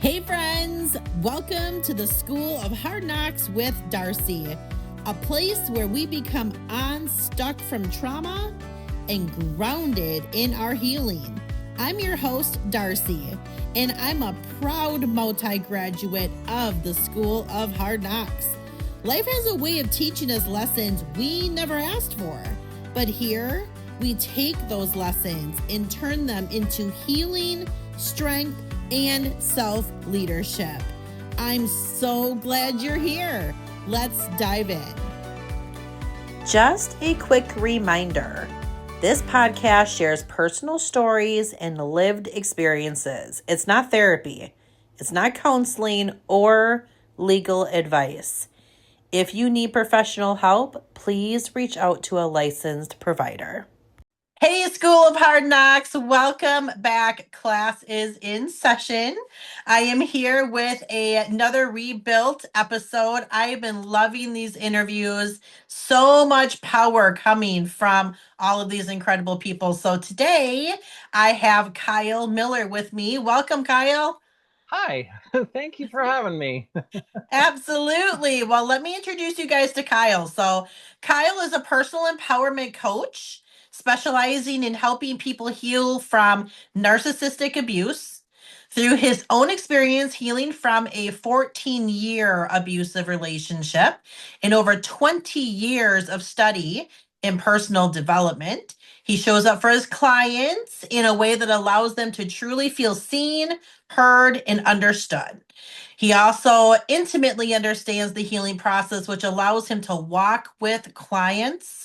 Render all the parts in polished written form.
Hey friends, welcome to the School of Hard Knocks with Darcie, a place where we become unstuck from trauma and grounded in our healing. I'm your host, Darcie, and I'm a proud multi-graduate of the School of Hard Knocks. Life has a way of teaching us lessons we never asked for, but here we take those lessons and turn them into healing, strength, and self-leadership. I'm so glad you're here. Let's dive in. Just a quick reminder. This podcast shares personal stories and lived experiences. It's not therapy. It's not counseling or legal advice. If you need professional help, please reach out to a licensed provider. Hey, School of Hard Knocks. Welcome back. Class is in session. I am here with another rebuilt episode. I have been loving these interviews. So much power coming from all of these incredible people. So today I have Kyle Miller with me. Welcome, Kyle. Hi, thank you for having me. Absolutely. Well, let me introduce you guys to Kyle. So, Kyle is a personal empowerment coach specializing in helping people heal from narcissistic abuse through his own experience healing from a 14-year abusive relationship and over 20 years of study in personal development. He shows up for his clients in a way that allows them to truly feel seen, heard, and understood. He also intimately understands the healing process, which allows him to walk with clients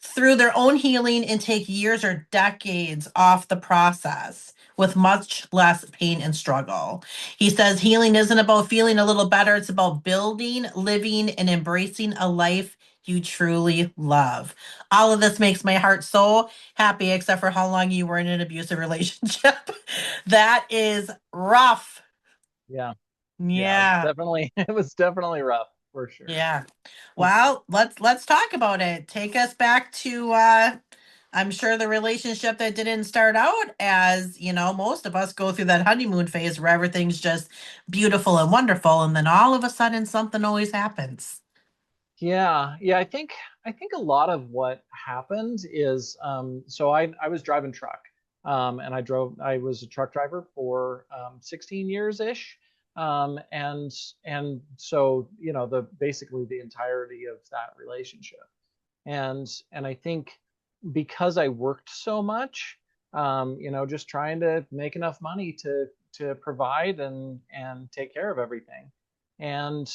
through their own healing and take years or decades off the process with much less pain and struggle. He says healing isn't about feeling a little better, it's about building, living, and embracing a life you truly love. All of this makes my heart so happy, except for how long you were in an abusive relationship. That is rough. Yeah, Yeah. it was definitely rough for sure. Yeah. Well, let's talk about it. Take us back to I'm sure the relationship that didn't start out as, most of us go through that honeymoon phase where everything's just beautiful and wonderful, and then all of a sudden something always happens. Yeah. I think a lot of what happened is so I was driving truck, and I was a truck driver for 16 years ish, and so the basically the entirety of that relationship, and I think because I worked so much, just trying to make enough money to provide and take care of everything, and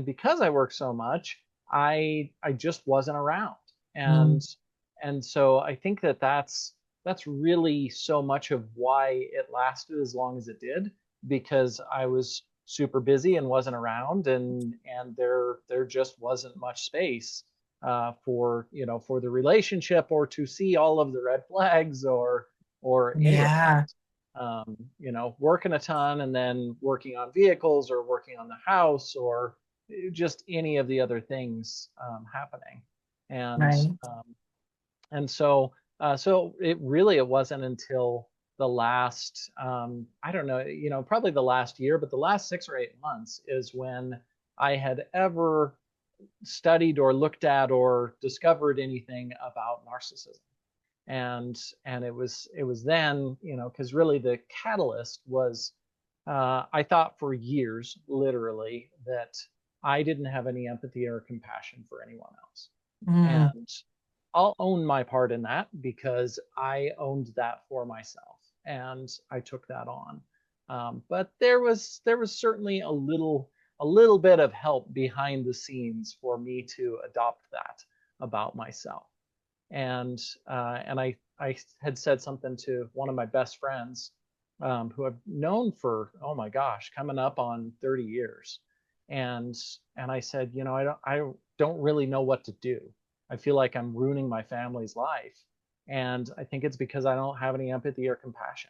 because I worked so much, I just wasn't around, and and so I think that's really so much of why it lasted as long as it did, because I was super busy and wasn't around, and there just wasn't much space for the relationship, or to see all of the red flags, or any of Yeah. that. Working a ton and then working on vehicles or working on the house, or just any of the other things happening, and Right. so it wasn't until the last I don't know, probably the last year, but the last 6 or 8 months is when I had ever studied or looked at or discovered anything about narcissism. And it was then, because really the catalyst was, I thought for years, literally, that I didn't have any empathy or compassion for anyone else. Mm. And I'll own my part in that, because I owned that for myself and I took that on. But there was certainly a little bit of help behind the scenes for me to adopt that about myself. And I had said something to one of my best friends, who I've known for, oh my gosh, coming up on 30 years, and I said, I don't really know what to do. I feel like I'm ruining my family's life, and I think it's because I don't have any empathy or compassion.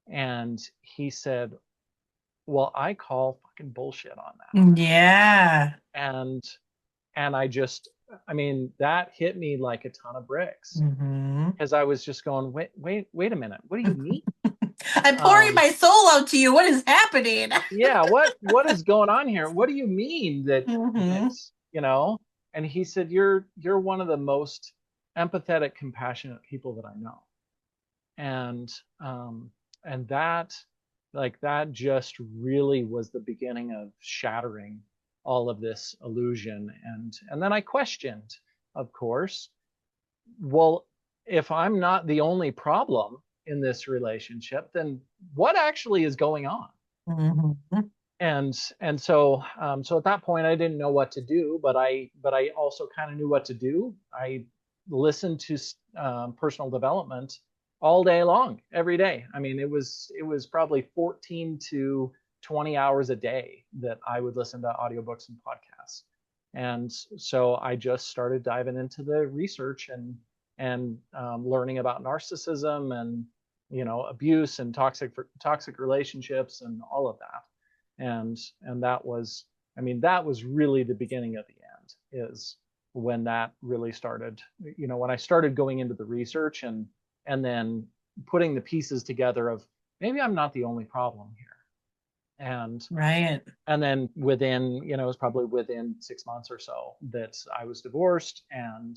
And he said, well, I call fucking bullshit on that. Yeah. And I mean, that hit me like a ton of bricks, Mm-hmm. because I was just going, wait a minute, what do you mean? I'm pouring my soul out to you. What is happening? Yeah, what is going on here? What do you mean that Mm-hmm. you know? And he said, you're one of the most empathetic, compassionate people that I know. And and that, like, that just really was the beginning of shattering all of this illusion. And then I questioned, of course, well, if I'm not the only problem in this relationship, then what actually is going on? Mm-hmm. And so so at that point I didn't know what to do, but I also kind of knew what to do. I listened to personal development all day long, every day. I mean, it was probably 14 to 20 hours a day that I would listen to audiobooks and podcasts. And so I just started diving into the research and learning about narcissism and, abuse and toxic relationships and all of that. And that was, I mean, that was really the beginning of the end, is when that really started. When I started going into the research and then putting the pieces together of, maybe I'm not the only problem here. and Right. and then within, it was probably within 6 months or so that I was divorced. And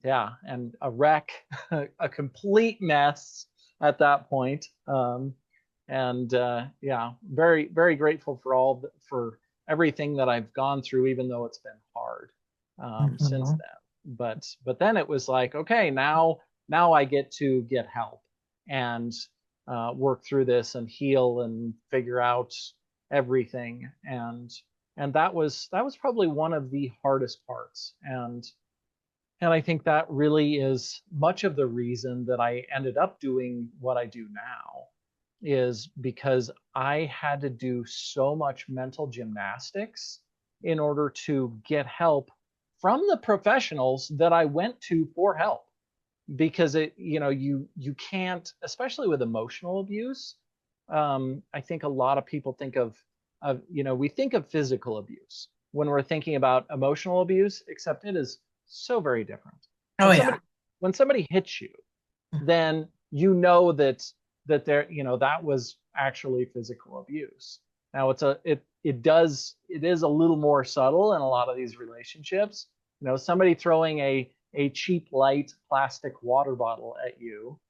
yeah, and a wreck, a complete mess at that point. And yeah, very, very grateful for everything that I've gone through, even though it's been hard since Mm-hmm. then. But then it was like, okay, now I get to get help and work through this and heal and figure out everything. And that was probably one of the hardest parts. And I think that really is much of the reason that I ended up doing what I do now, is because I had to do so much mental gymnastics in order to get help from the professionals that I went to for help. Because you can't, especially with emotional abuse. I think a lot of people think of we think of physical abuse when we're thinking about emotional abuse, except it is so very different. Oh When yeah. somebody hits you, then you know that there, that was actually physical abuse. Now it is a little more subtle in a lot of these relationships. Somebody throwing a cheap light plastic water bottle at you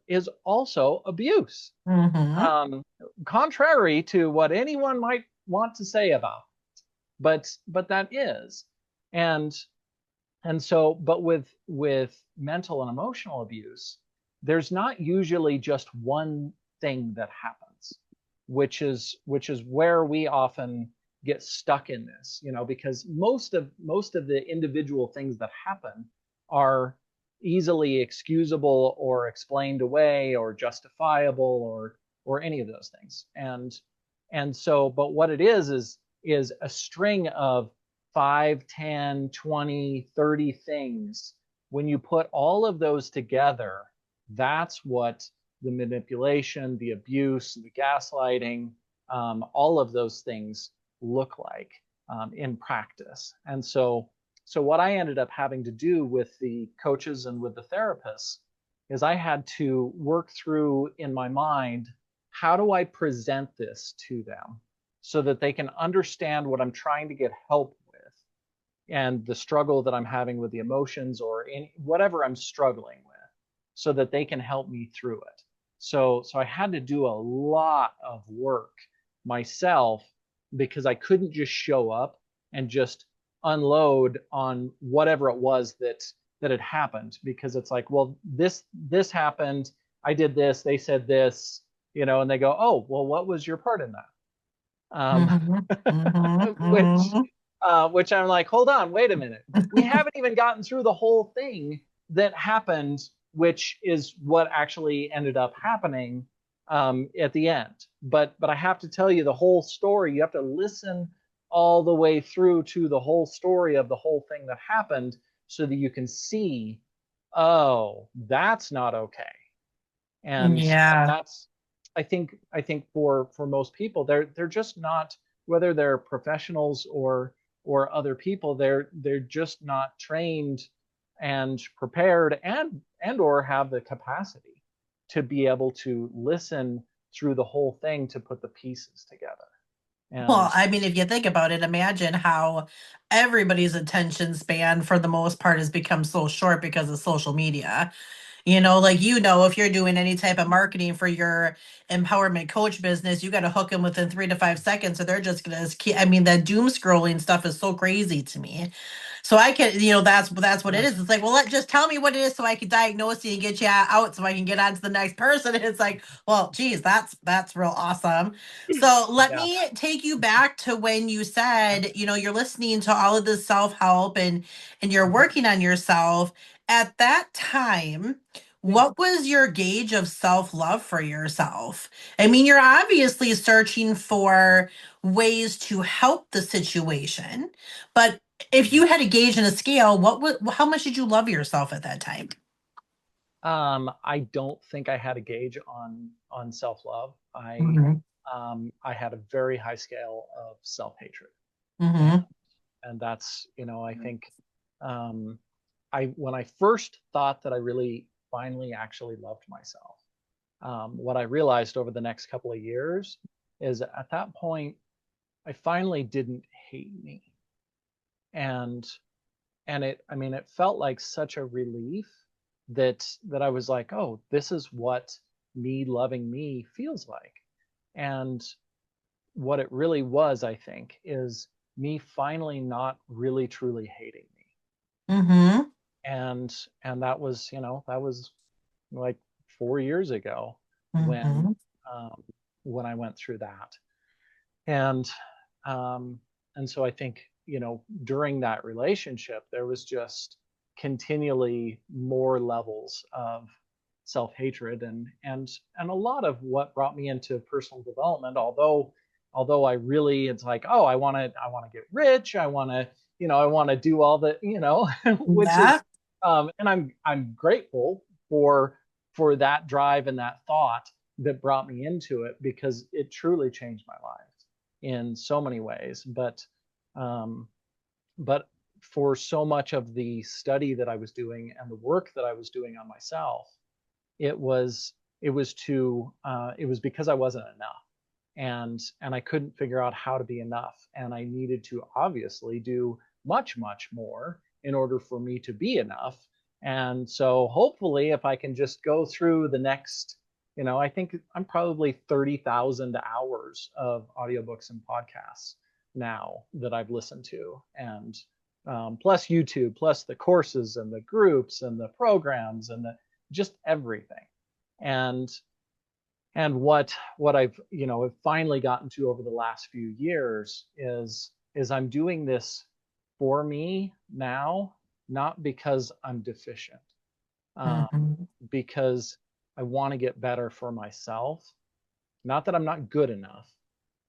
is also abuse, Mm-hmm. contrary to what anyone might want to say about it. But that is. And and so but with mental and emotional abuse, there's not usually just one thing that happens, which is where we often get stuck in this, because most of the individual things that happen are easily excusable or explained away or justifiable or any of those things. And so but what it is a string of 5, 10, 20, 30 things. When you put all of those together, that's what the manipulation, the abuse, the gaslighting, all of those things look like in practice. And so what I ended up having to do with the coaches and with the therapists is I had to work through in my mind, how do I present this to them so that they can understand what I'm trying to get help with, and the struggle that I'm having with the emotions or whatever I'm struggling with, so that they can help me through it. So I had to do a lot of work myself, because I couldn't just show up and just unload on whatever it was that had happened, because it's like, well, this happened, I did this, they said this, and they go, oh, well, what was your part in that? Mm-hmm. Which Mm-hmm. which I'm like, hold on, wait a minute. We haven't even gotten through the whole thing that happened, which is what actually ended up happening at the end. But I have to tell you the whole story. You have to listen all the way through to the whole story of the whole thing that happened, so that you can see, oh, that's not okay. And Yeah. that's, I think for most people, they're just not, whether they're professionals or other people, they're just not trained and prepared and or have the capacity to be able to listen through the whole thing to put the pieces together. Well, And I mean, if you think about it, imagine how everybody's attention span for the most part has become so short because of social media. Like, if you're doing any type of marketing for your empowerment coach business, you got to hook them within 3 to 5 seconds, or they're just going to keep. I mean, that doom scrolling stuff is so crazy to me. So I can, that's what it yeah, is. It's like, well, just tell me what it is so I can diagnose you and get you out so I can get on to the next person. And it's like, well, geez, that's real awesome. So let yeah, me take you back to when you said, you're listening to all of this self-help and you're working on yourself. At that time, yeah. what was your gauge of self-love for yourself? I mean, you're obviously searching for ways to help the situation, but if you had a gauge and a scale, how much did you love yourself at that time? I don't think I had a gauge on self-love. Mm-hmm. I had a very high scale of self-hatred, and Mm-hmm. and that's, I think, um, I when I first thought that I really finally actually loved myself, what I realized over the next couple of years is at that point I finally didn't hate me, and I mean, it felt like such a relief that I was like, oh, this is what me loving me feels like. And what it really was, I think, is me finally not really truly hating me. Mm-hmm. And that was like 4 years ago when Mm-hmm. um, when I went through that. And um, and so I think, during that relationship, there was just continually more levels of self-hatred, and a lot of what brought me into personal development. Although I really, it's like, oh, I want to get rich, I want to do all the, which is, Yeah. and I'm grateful for that drive and that thought that brought me into it, because it truly changed my life in so many ways. Um, but for so much of the study that I was doing and the work that I was doing on myself, it was it was because I wasn't enough, and I couldn't figure out how to be enough, and I needed to obviously do much more in order for me to be enough. And so hopefully, if I can just go through the next, I think I'm probably 30,000 hours of audiobooks and podcasts now that I've listened to, and plus YouTube, plus the courses and the groups and the programs and the just everything. And what I've, have finally gotten to over the last few years is I'm doing this for me now, not because I'm deficient, um, Mm-hmm. because I want to get better for myself. Not that I'm not good enough,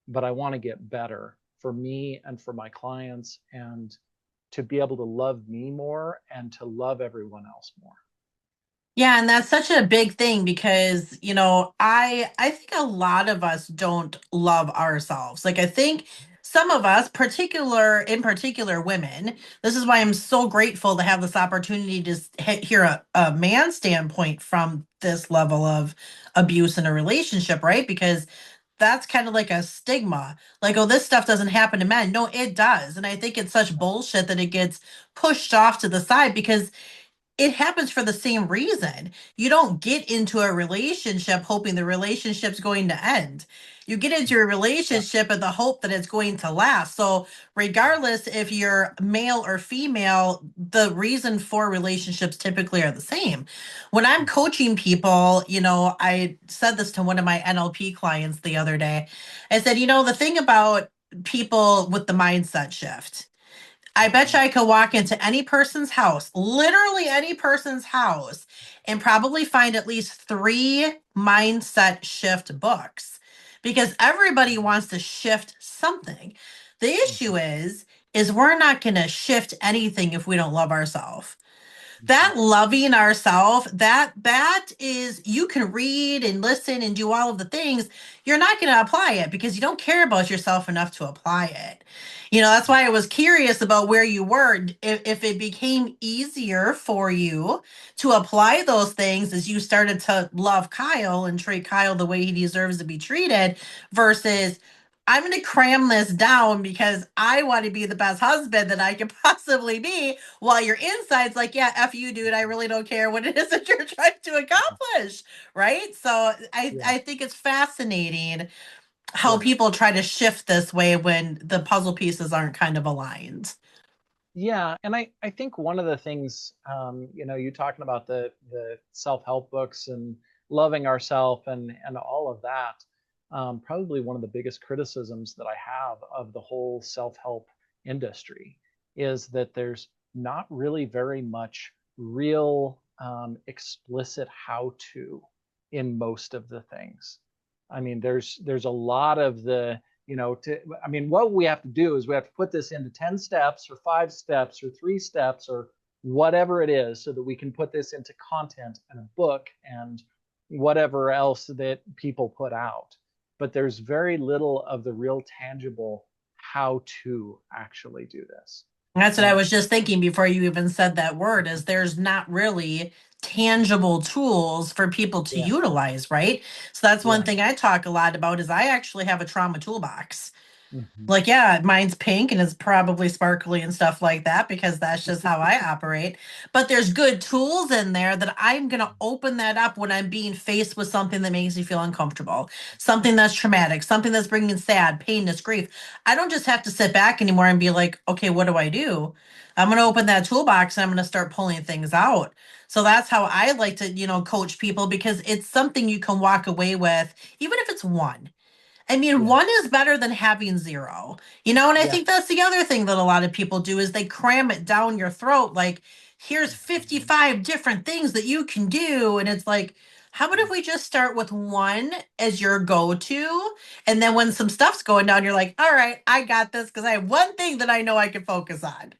but I want to get better for me and for my clients, and to be able to love me more and to love everyone else more. Yeah, and that's such a big thing because, I think a lot of us don't love ourselves. Like, I think some of us, in particular women, this is why I'm so grateful to have this opportunity to hear a man's standpoint from this level of abuse in a relationship, right? Because that's kind of like a stigma. Like, oh, this stuff doesn't happen to men. No, it does. And I think it's such bullshit that it gets pushed off to the side because it happens for the same reason. You don't get into a relationship hoping the relationship's going to end. You get into a Yeah. relationship in the hope that it's going to last. So, regardless if you're male or female, the reason for relationships typically are the same. When I'm coaching people, I said this to one of my NLP clients the other day. I said, the thing about people with the mindset shift, I bet you I could walk into any person's house, literally any person's house, and probably find at least three mindset shift books because everybody wants to shift something. The issue is we're not going to shift anything if we don't love ourselves. That loving ourselves, that is, you can read and listen and do all of the things. You're not going to apply it because you don't care about yourself enough to apply it. That's why I was curious about where you were. If it became easier for you to apply those things as you started to love Kyle and treat Kyle the way he deserves to be treated versus I'm going to cram this down because I want to be the best husband that I can possibly be, while your inside's like, yeah, F you, dude. I really don't care what it is that you're trying to accomplish. Right. So Yeah. I think it's fascinating how Yeah. people try to shift this way when the puzzle pieces aren't kind of aligned. Yeah, and I think one of the things, you talking about the self-help books and loving ourself and all of that, probably one of the biggest criticisms that I have of the whole self-help industry is that there's not really very much real explicit how-to in most of the things. I mean, there's a lot of what we have to do is we have to put this into 10 steps or 5 steps or 3 steps or whatever it is so that we can put this into content and a book and whatever else that people put out. But there's very little of the real tangible how to actually do this. That's what I And was just thinking before you even said that word, is there's not really tangible tools for people to yeah, utilize, right? So that's one yeah. thing I talk a lot about is I actually have a trauma toolbox. Hmm. Like, yeah, mine's pink and it's probably sparkly and stuff like that because that's just how I operate. But there's good tools in there that I'm going to open that up when I'm being faced with something that makes me feel uncomfortable, something that's traumatic, something that's bringing sad, pain, grief. I don't just have to sit back anymore and be like, okay, what do I do? I'm going to open that toolbox and I'm going to start pulling things out. So that's how I like to, coach people because it's something you can walk away with, even if it's one. I mean, Yeah, one is better than having zero, and I yeah. think that's the other thing that a lot of people do is they cram it down your throat. Like, here's 55 different things that you can do. And it's like, how about if we just start with one as your go to? And then when some stuff's going down, you're like, all right, I got this because I have one thing that I know I can focus on.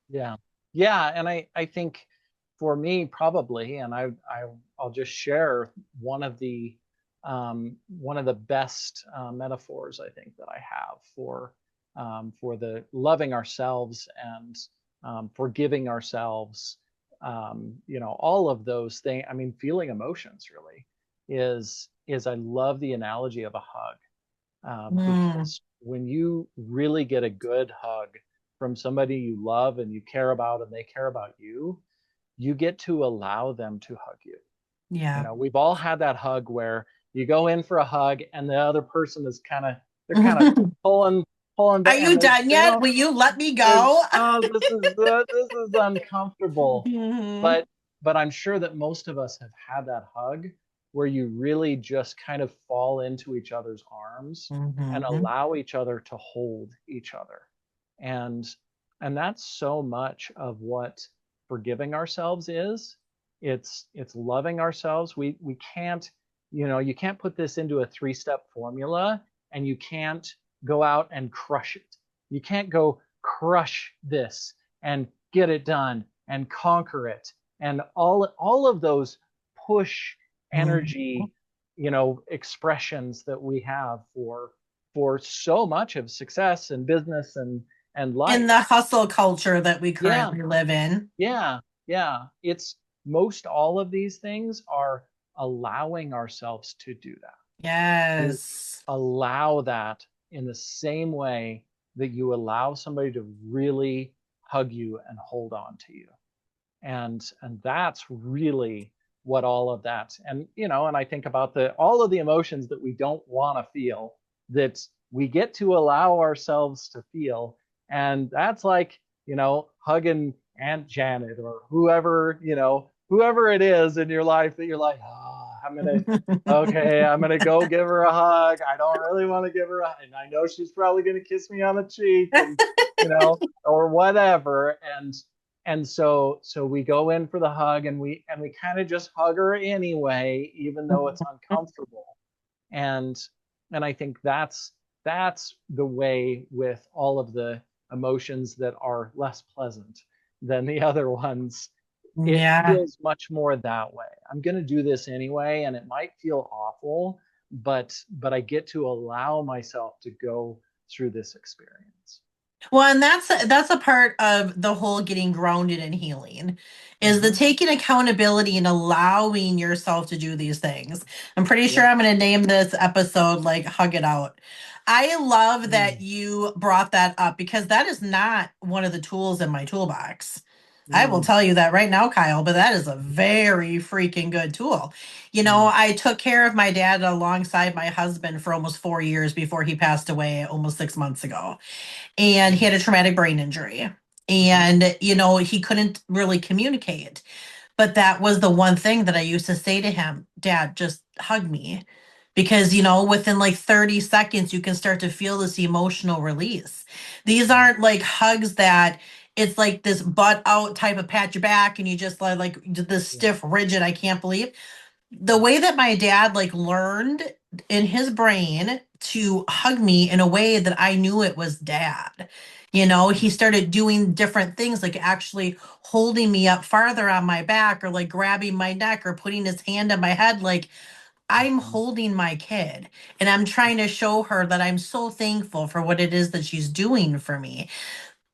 Yeah. Yeah. And I think for me, probably, and I'll just share one of the best metaphors I think that I have for the loving ourselves and forgiving ourselves, all of those things. I mean, feeling emotions really is I love the analogy of a hug, Mm, because when you really get a good hug from somebody you love and you care about and they care about you, you get to allow them to hug you. yeah. We've all had that hug where you go in for a hug and the other person is they're kind of pulling Are back and you done they yet? don't, Will you let me go? oh, this is uncomfortable. Hmm. But I'm sure that most of us have had that hug where you really just kind of fall into each other's arms and Hmm. allow each other to hold each other. And and that's so much of what forgiving ourselves is. It's loving ourselves. We can't, you can't put this into a 3-step formula and you can't go out and crush it. You can't go crush this and get it done and conquer it and all of those push energy, expressions that we have for so much of success and business and In life. the hustle culture that we Yeah, currently live in. yeah, yeah. It's most all of these things are allowing ourselves to do that, to Yes. allow that in the same way that you allow somebody to really hug you and hold on to you. And that's really what all of that, and I think about the all of the emotions that we don't want to feel, that we get to allow ourselves to feel. And that's like, hugging Aunt Janet or whoever it is in your life that you're like, oh, I'm gonna go give her a hug. I don't really want to give her and I know she's probably gonna kiss me on the cheek, and or whatever. And so we go in for the hug, and we kind of just hug her anyway, even though it's uncomfortable. And and I think that's the way with all of the emotions that are less pleasant than the other ones. it Yeah. feels much more that way. I'm going to do this anyway, and it might feel awful, but I get to allow myself to go through this experience. Well, and that's a part of the whole getting grounded and healing is the Hmm. taking accountability and allowing yourself to do these things. I'm pretty sure Yep. I'm going to name this episode like Hug It Out. I love that Mm, you brought that up because that is not one of the tools in my toolbox. I will mm, tell you that right now, Kyle, but that is a very freaking good tool. You know, mm, I took care of my dad alongside my husband for almost 4 years before he passed away almost 6 months ago, and he mm, had a traumatic brain injury, mhm, and he couldn't really communicate, but that was the one thing that I used to say to him: Dad, just hug me, because within like 30 seconds you can start to feel this emotional release. These mm, aren't like hugs that it's like this butt out type of pat your back and you just like this yeah, stiff rigid, I can't believe the way that my dad like learned in his brain to hug me in a way that I knew it was dad. He mm, started doing different things like actually holding me up farther on my back or like grabbing my neck or putting his hand on my head like I'm mhm, holding my kid and I'm trying to show her that I'm so thankful for what it is that she's doing for me.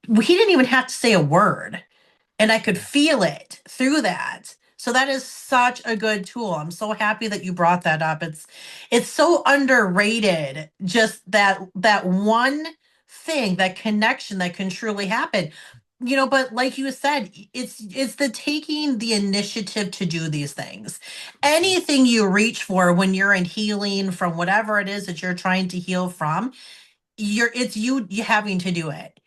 He didn't even have to say a word, and I could yeah, feel it through that. So that is such a good tool. I'm so happy that you brought that up. It's so underrated, just that one thing, that connection that can truly happen. But like you said, it's the taking the initiative to do these things. mhm, Anything you reach for when you're in healing from whatever it is that you're trying to heal from, it's you having to do it.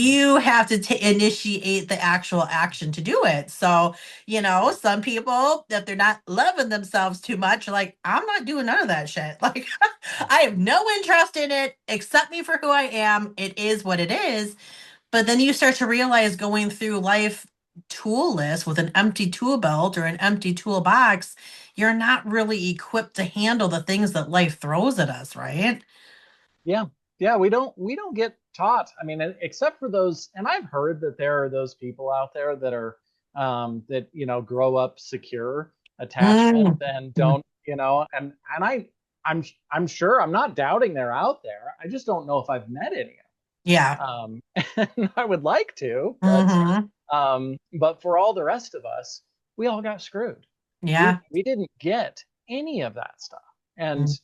yeah, You have to initiate the actual action to do it. So some people, if they're not loving themselves too much, are like, I'm not doing none of that shit. Like, yeah, I have no interest in it. Accept me for who I am. It is what it is. But then you start to realize, going through life toolless with an empty tool belt or an empty toolbox, you're not really equipped to handle the things that life throws at us, right? yeah, yeah. We don't get taught. I mean, except for those, and I've heard that there are those people out there that are that grow up secure attachment Mm. and don't and I'm sure, I'm not doubting they're out there. I just don't know if I've met any. Yeah. And I would like to, Hmm. but for all the rest of us, we all got screwed. We Yeah. we didn't get any of that stuff, and Mm.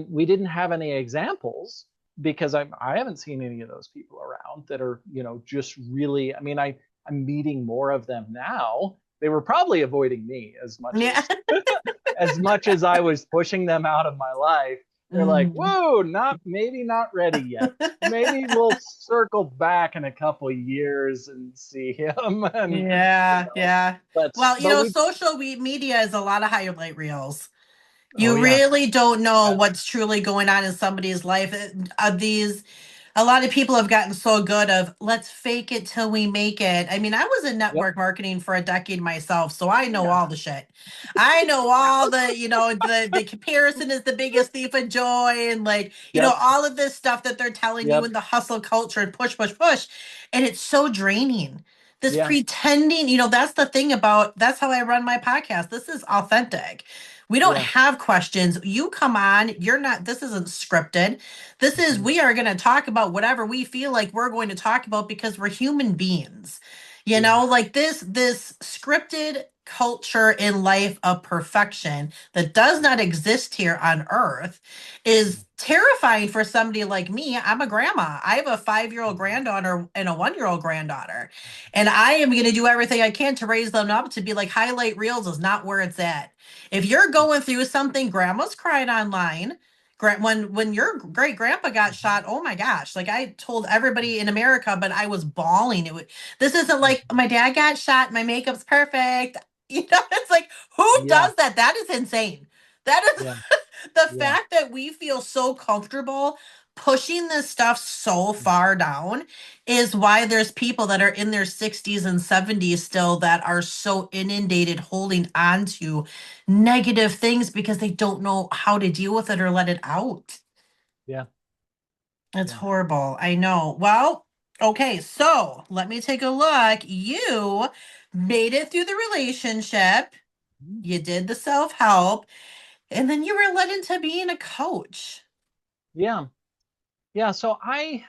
we didn't have any examples because I haven't seen any of those people around that are just really. I mean, I'm meeting more of them now. They were probably avoiding me Yeah. as much as I was pushing them out of my life. They're like, Mhm. whoa, maybe not ready yet. Maybe we'll circle back in a couple years and see him. And you Yeah. know, Yeah. but Well, we, social media is a lot of highlight reels. oh You yeah, really don't know yeah, what's truly going on in somebody's life. These A lot of people have gotten so good of let's fake it till we make it. I mean, I was in yep, network marketing for a decade myself, so I know yeah, all the shit. I know all the, the comparison is the biggest thief of joy, and like, yep, all of this stuff that they're telling you yep, in the hustle culture and push, push, push. And it's so draining. This yeah, pretending, that's the thing about that's how I run my podcast. This is authentic. We don't yeah, have questions. You come on, you're not, this isn't scripted. This is, mhm, we are going to talk about whatever we feel like we're going to talk about because we're human beings. yeah, Like this scripted culture in life of perfection that does not exist here on earth is terrifying for somebody like me. I'm a grandma. I have a 5-year-old mhm, granddaughter and a 1-year-old granddaughter. And I am going to do everything I can to raise them up to be like highlight reels is not where it's at. If you're going through something, grandma's cried online. When your great grandpa got mhm, shot, oh my gosh! Like I told everybody in America, but I was bawling. This isn't like mhm. my dad got shot. My makeup's perfect. It's like who Yeah, does that? That is insane. That is yeah, the yeah, fact that we feel so comfortable pushing this stuff so far down is why there's people that are in their 60s and 70s still that are so inundated holding on to negative things because they don't know how to deal with it or let it out. yeah, It's yeah. horrible. I know. Well, Okay, so let me take a look. You made it through the relationship. You did the self-help, and then you were led into being a coach. Yeah. Yeah. So I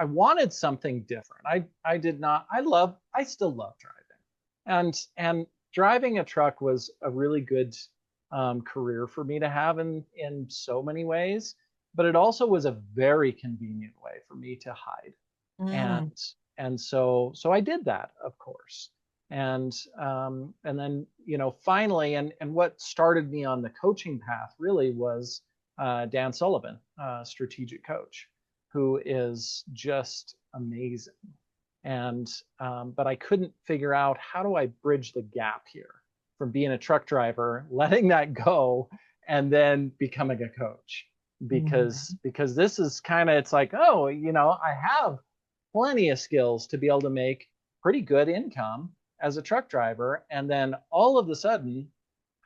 wanted something different. I did not, I still love driving. And driving a truck was a really good career for me to have in so many ways, but it also was a very convenient way for me to hide. Mm. And so I did that, of course. And then, finally, and what started me on the coaching path really was Dan Sullivan, strategic coach, who is just amazing. But I couldn't figure out, how do I bridge the gap here from being a truck driver, letting that go, and then becoming a coach? Because this is kind of, it's like, oh, I have plenty of skills to be able to make pretty good income as a truck driver, and then all of a sudden,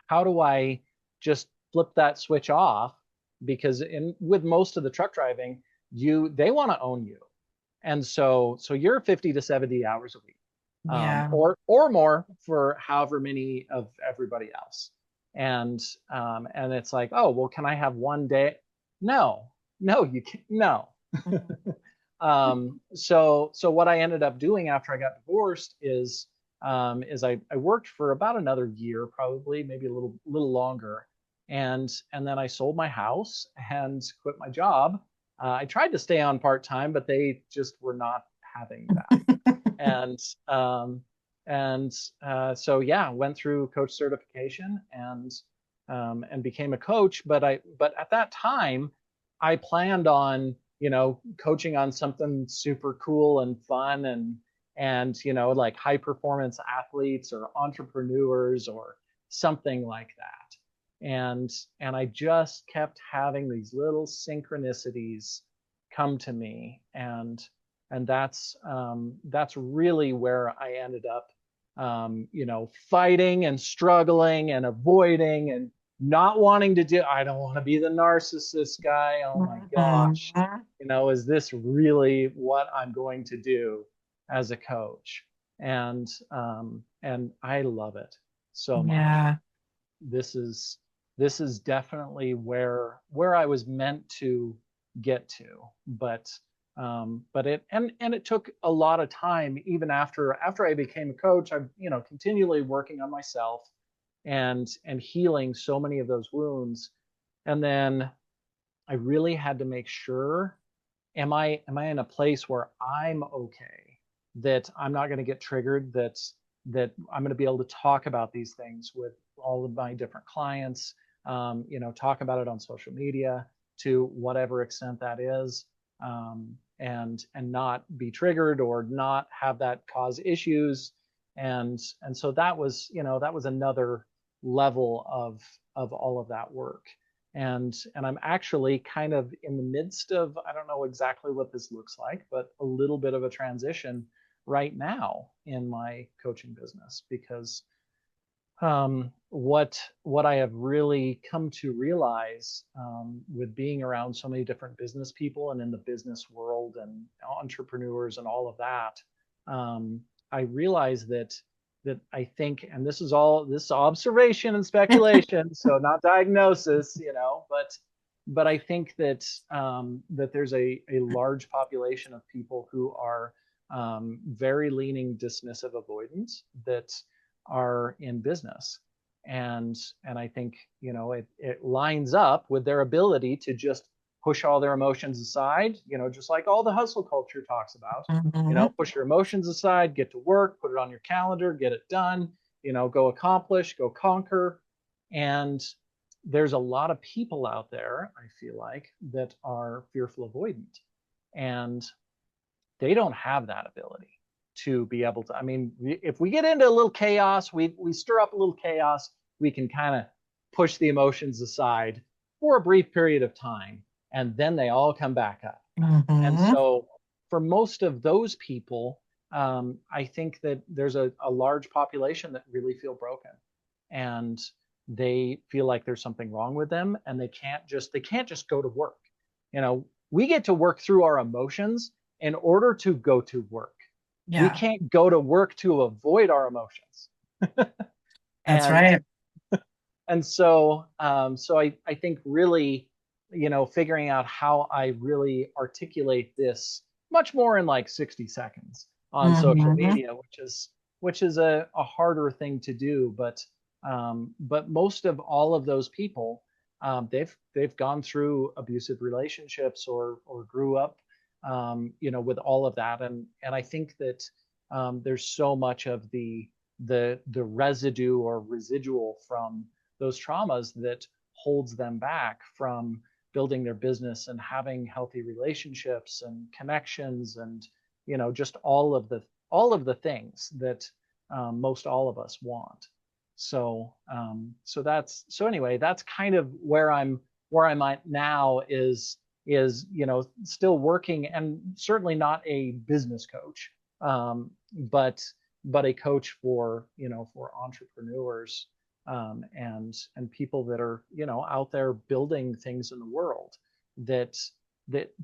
how do I just flip that switch off? Because with most of the truck driving, they want to own you, and so you're 50 to 70 hours a week, Yeah. or more for however many of everybody else. And it's like, oh, well, can I have one day? No, no, you can't. No. So what I ended up doing after I got divorced is I worked for about another year, probably maybe a little longer, and then I sold my house and quit my job. I tried to stay on part time, but they just were not having that. And so yeah, went through coach certification and became a coach. But at that time, I planned on coaching on something super cool and fun, and like high performance athletes or entrepreneurs or something like that. And I just kept having these little synchronicities come to me, and that's really where I ended up, fighting and struggling and avoiding and not wanting to do. I don't want to be the narcissist guy. Oh my gosh, is this really what I'm going to do as a coach? And I love it so much. Yeah. This is definitely where I was meant to get to. But it took a lot of time. Even after I became a coach, I'm continually working on myself and healing so many of those wounds. And then I really had to make sure, am I in a place where I'm okay, that I'm not going to get triggered, that I'm going to be able to talk about these things with all of my different clients, talk about it on social media to whatever extent that is, and not be triggered or not have that cause issues. And so that was another level of all of that work. And I'm actually kind of in the midst of, I don't know exactly what this looks like, but a little bit of a transition right now in my coaching business, because what I have really come to realize, with being around so many different business people and in the business world and entrepreneurs and all of that, I realize that I think, and this is observation and speculation, so not diagnosis, but I think that there's a large population of people who are very leaning dismissive avoidance that are in business. And I think it lines up with their ability to just push all their emotions aside, just like all the hustle culture talks about. Push your emotions aside, get to work, put it on your calendar, get it done, go accomplish, go conquer. And there's a lot of people out there, I feel like, that are fearful avoidant, and they don't have that ability to be able to. I mean, if we get into a little chaos, we stir up a little chaos, we can kind of push the emotions aside for a brief period of time, and then they all come back up. And so for most of those people, I think that there's a large population that really feel broken, and they feel like there's something wrong with them, and they can't just go to work. We get to work through our emotions in order to go to work. We Yeah, can't go to work to avoid our emotions. that's And right. so I think really, figuring out how I really articulate this much more in like 60 seconds on social Hmm. media, which is a harder thing to do, but most of all of those people, they've gone through abusive relationships or grew up, with all of that, and I think that there's so much of the residue or residual from those traumas that holds them back from building their business and having healthy relationships and connections, and just all of the things that most all of us want. So anyway, that's kind of where I'm at now, is still working, and certainly not a business coach, but a coach for entrepreneurs, and people that are out there building things in the world that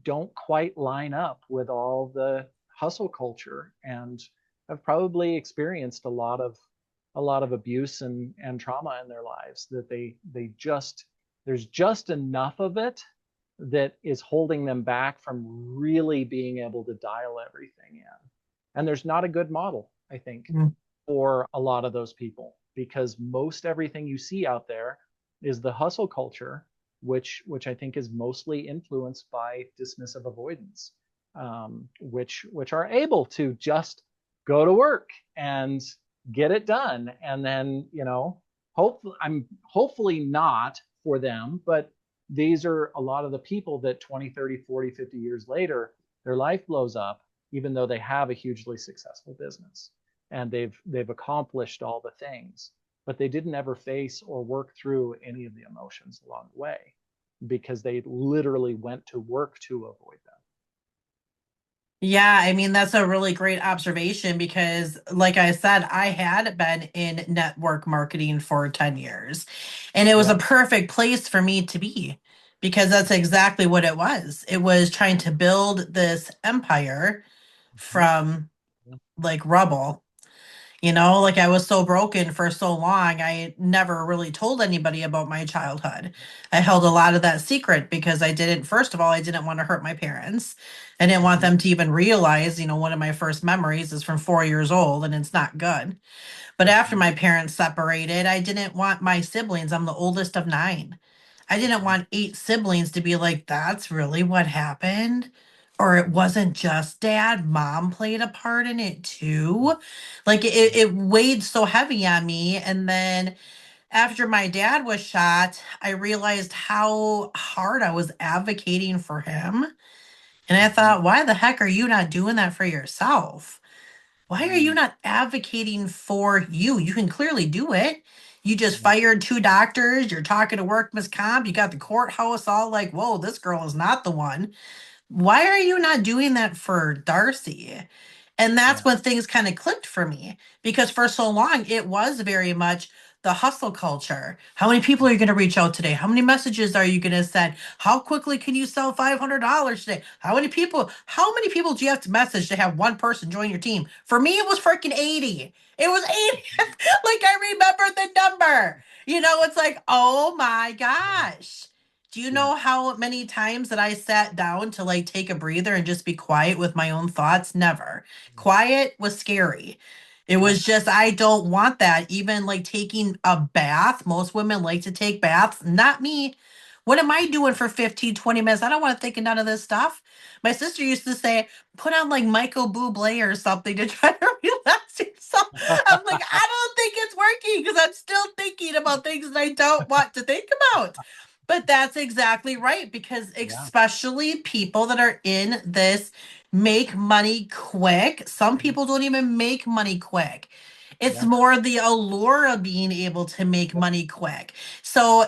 don't quite line up with all the hustle culture, and have probably experienced a lot of abuse and trauma in their lives, that they just there's just enough of it that is holding them back from really being able to dial everything in. And there's not a good model, I think, for a lot of those people, because most everything you see out there is the hustle culture, which I think is mostly influenced by dismissive avoidance, which are able to just go to work and get it done, and then hopefully not for them, but these are a lot of the people that 20, 30, 40, 50 years later, their life blows up, even though they have a hugely successful business and they've accomplished all the things, but they didn't ever face or work through any of the emotions along the way, because they literally went to work to avoid them. Yeah, I mean, that's a really great observation because, like I said, I had been in network marketing for 10 years, and it was a Yeah. perfect place for me to be because that's exactly what it was. It was trying to build this empire Mm-hmm. from like rubble. Like I was so broken for so long, I never really told anybody about my childhood. I held a lot of that secret because first of all, I didn't want to hurt my parents. I didn't want Mm-hmm. them to even realize, one of my first memories is from 4 years old and it's not good. But after Mm-hmm. my parents separated, I didn't want my siblings, I'm the oldest of nine. I didn't Mm-hmm. want eight siblings to be like, that's really what happened. Or it wasn't just dad, mom played a part in it too. Like it weighed so heavy on me. And then after my dad was shot, I realized how hard I was advocating for him. And I Mm-hmm. thought, why the heck are you not doing that for yourself? Why are you Mm-hmm. not advocating for you? You can clearly do it. You just Yeah. fired two doctors. You're talking to workman's comp. You got the courthouse all like, whoa, this girl is not the one. Why are you not doing that for Darcie? And that's Yeah. when things kind of clicked for me because for so long it was very much the hustle culture. How many people are you going to reach out today? How many messages are you going to send? How quickly can you sell $500 today? How many people do you have to message to have one person join your team? For me, it was freaking 80. It was 80. Like I remember the number. It's like, oh my gosh. Do you Yeah. know how many times that I sat down to like take a breather and just be quiet with my own thoughts? Never. Quiet was scary. It Yeah. was just, I don't want that. Even like taking a bath. Most women like to take baths. Not me. What am I doing for 15, 20 minutes? I don't want to think of none of this stuff. My sister used to say, put on like Michael Bublé or something to try to relax yourself. I'm like, I don't think it's working because I'm still thinking about things that I don't want to think about. But that's exactly right because Yeah. especially people that are in this make money quick. Some people don't even make money quick. It's Yeah. more the allure of being able to make Yep. money quick. So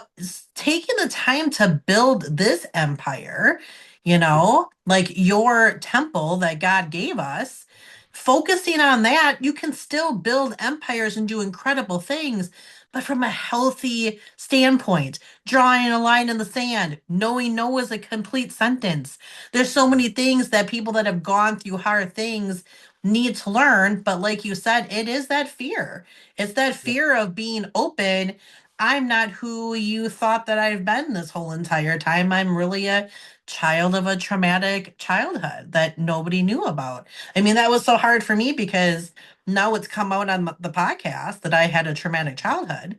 taking the time to build this empire, Yeah. like your temple that God gave us, focusing on that, you can still build empires and do incredible things. but from a healthy standpoint, drawing a line in the sand, knowing no is a complete sentence. There's so many things that people that have gone through hard things need to learn. But like you said, it is that fear. It's that Yeah. fear of being open. I'm not who you thought that I've been this whole entire time. I'm really a child of a traumatic childhood that nobody knew about. I mean, that was so hard for me because now it's come out on the podcast that I had a traumatic childhood,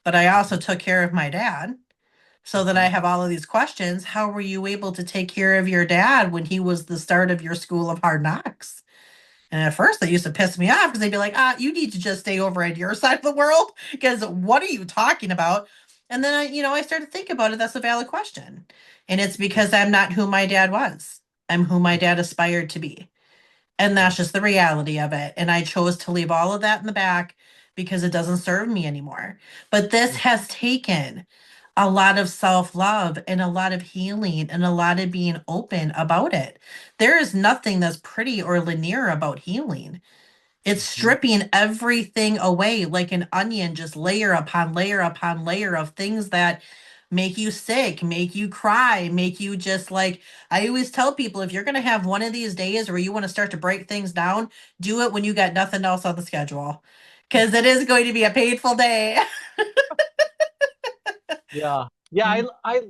but I also Mhm. took care of my dad. So that I Mhm. have all of these questions. How were you able to take care of your dad when he was the start of your school of hard knocks? And at first, they used to piss me off because they'd be like, you need to just stay over at your side of the world because what are you talking about? And then I started to think about it. That's a valid question. And it's Yeah. because I'm not who my dad was. I'm who my dad aspired to be. And Yeah. that's just the reality of it. And I chose to leave all of that in the back because it doesn't serve me anymore. But this Yeah. has taken a lot of self love and a lot of healing and a lot of being open about it. There is nothing that's pretty or linear about healing. It's Mhm. stripping everything away like an onion, just layer upon layer upon layer of things that make you sick, make you cry, make you just like, I always tell people if you're going to have one of these days where you want to start to break things down, do it when you got nothing else on the schedule because it is going to be a painful day. Yeah. Yeah.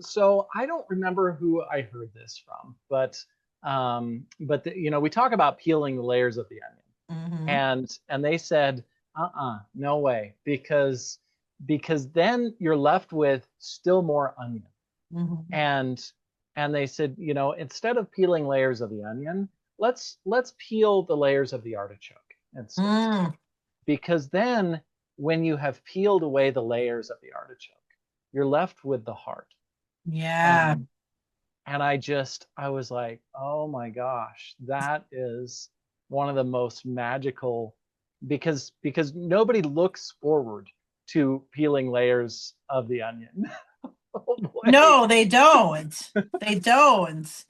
So I don't remember who I heard this from, but we talk about peeling the layers of the onion, Hmm. and they said, no way, because then you're left with still more onion. Hmm. And they said, instead of peeling layers of the onion, let's peel the layers of the artichoke instead. Mm, Because then when you have peeled away the layers of the artichoke, you're left with the heart. yeah. And I was like, oh my gosh, that is one of the most magical, because nobody looks forward to peeling layers of the onion. Oh boy. No, they don't. They don't.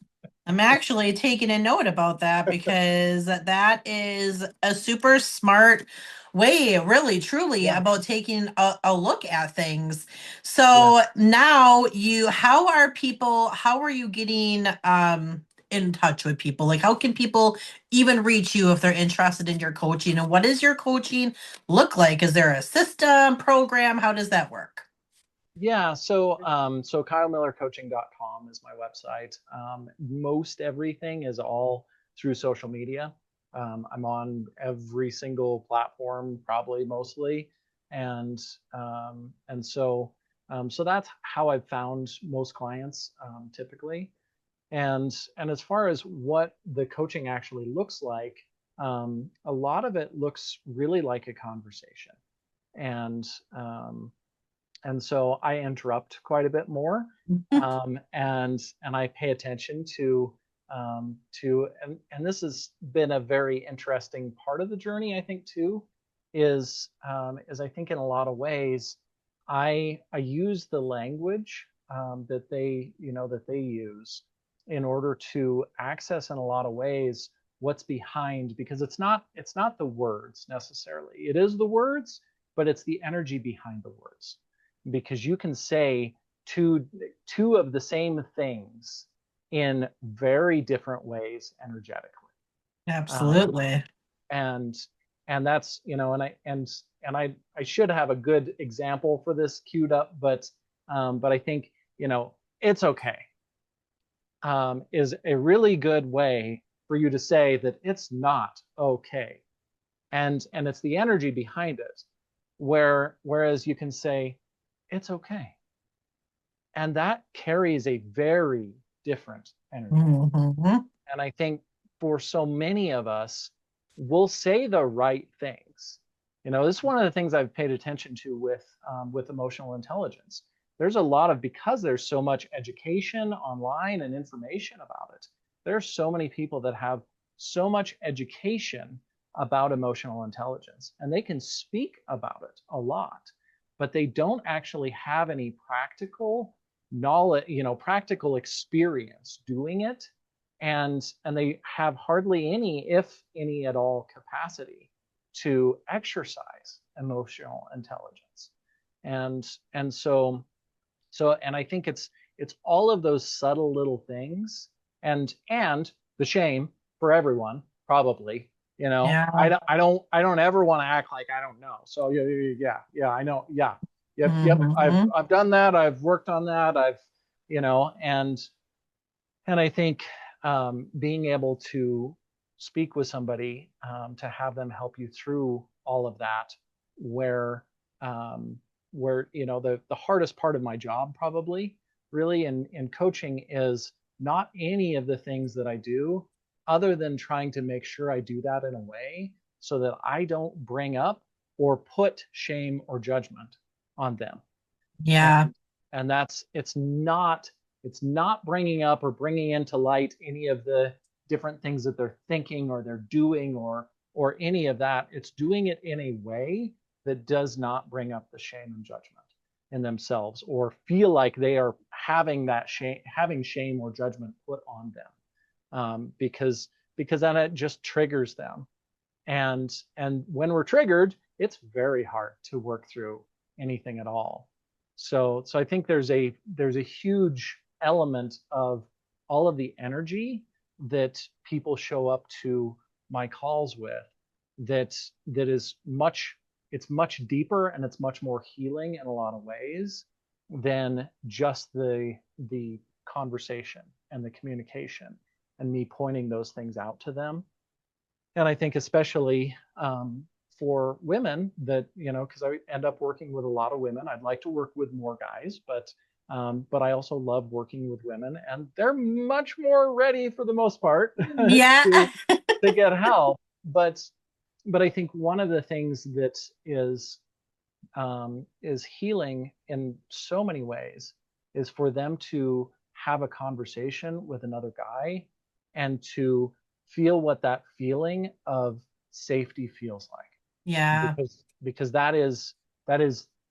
I'm actually taking a note about that because that is a super smart way, really, truly, Yeah. about taking a look at things. Yeah. So now how are you getting in touch with people? Like how can people even reach you if they're interested in your coaching? And what does your coaching look like? Is there a system, program? How does that work? Yeah, so KyleMillerCoaching.com is my website. Most everything is all through social media. I'm on every single platform, probably mostly, and so that's how I've found most clients, typically. And as far as what the coaching actually looks like, a lot of it looks really like a conversation, and um, and so I interrupt quite a bit more, and I pay attention to, and this has been a very interesting part of the journey, I think, too, is I think in a lot of ways I use the language, that they use in order to access in a lot of ways what's behind, because it's not the words necessarily, it is the words, but it's the energy behind the words, because you can say two of the same things in very different ways energetically. um, Absolutely. and and that's and I should have a good example for this queued up, but I think it's okay, is a really good way for you to say that it's not okay, and it's the energy behind it, whereas you can say it's okay, and that carries a very different energy. Hmm. And I think for so many of us, we'll say the right things. This is one of the things I've paid attention to with emotional intelligence. There's a lot of, because there's so much education online and information about it. There's so many people that have so much education about emotional intelligence, and they can speak about it a lot, but they don't actually have any practical knowledge, practical experience doing it, and they have hardly any, if any at all, capacity to exercise emotional intelligence. And and I think it's all of those subtle little things, and the shame for everyone probably. Yeah. I don't ever want to act like I don't know. So yeah, I know. Yeah. Yep. Hmm. I've done that. I've worked on that. I've you know and I think being able to speak with somebody, to have them help you through all of that, where the hardest part of my job probably really in coaching is not any of the things that I do, other than trying to make sure I do that in a way so that I don't bring up or put shame or judgment on them. Yeah. And that's it's not bringing up or bringing into light any of the different things that they're thinking or they're doing, or any of that. It's doing it in a way that does not bring up the shame and judgment in themselves, or feel like they are having shame or judgment put on them, because then it just triggers them. And when we're triggered, it's very hard to work through anything at all. So I think there's a huge element of all of the energy that people show up to my calls with, that is much deeper, and it's much more healing in a lot of ways than just the conversation and the communication and me pointing those things out to them. And I think especially for women, that because I end up working with a lot of women. I'd like to work with more guys, but I also love working with women, and they're much more ready for the most part Yeah. to get help. But I think one of the things that is healing in so many ways is for them to have a conversation with another guy, and to feel what that feeling of safety feels like, Yeah. because that is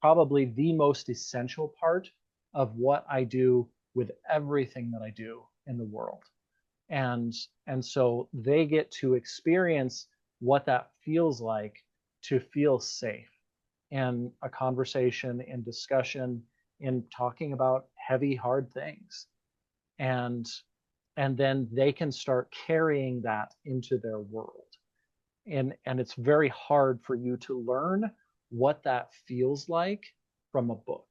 probably the most essential part of what I do with everything that I do in the world. And so they get to experience what that feels like, to feel safe in a conversation, in discussion, in talking about heavy, hard things. And and then they can start carrying that into their world. And it's very hard for you to learn what that feels like from a book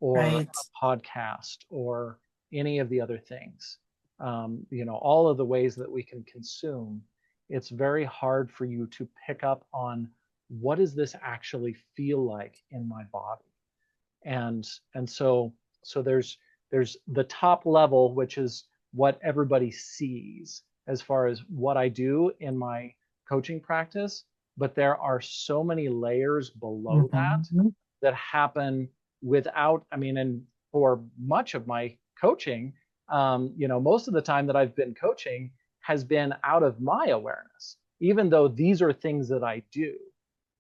or Right. a podcast or any of the other things. All of the ways that we can consume, it's very hard for you to pick up on, what does this actually feel like in my body? And so there's the top level, which is what everybody sees as far as what I do in my coaching practice. But there are so many layers below Hmm. that happen without, I mean, and for much of my coaching, most of the time that I've been coaching has been out of my awareness. Even though these are things that I do,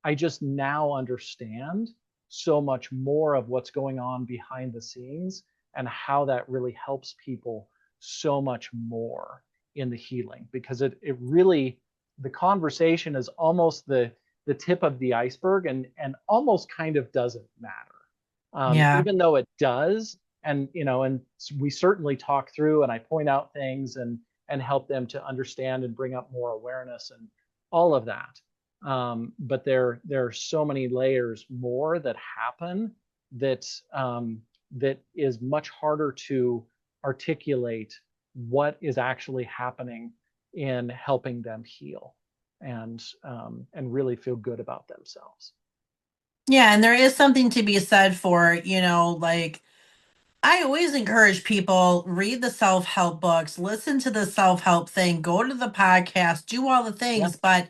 I just now understand so much more of what's going on behind the scenes, and how that really helps people so much more in the healing, because it really, the conversation is almost the tip of the iceberg, and almost kind of doesn't matter, Yeah. even though it does. And we certainly talk through, and I point out things, and help them to understand and bring up more awareness and all of that. But there are so many layers more that happen, that is much harder to articulate what is actually happening in helping them heal, and really feel good about themselves. Yeah, and there is something to be said for, like I always encourage people read the self-help books, listen to the self-help thing, go to the podcast, do all the Yeah. things, but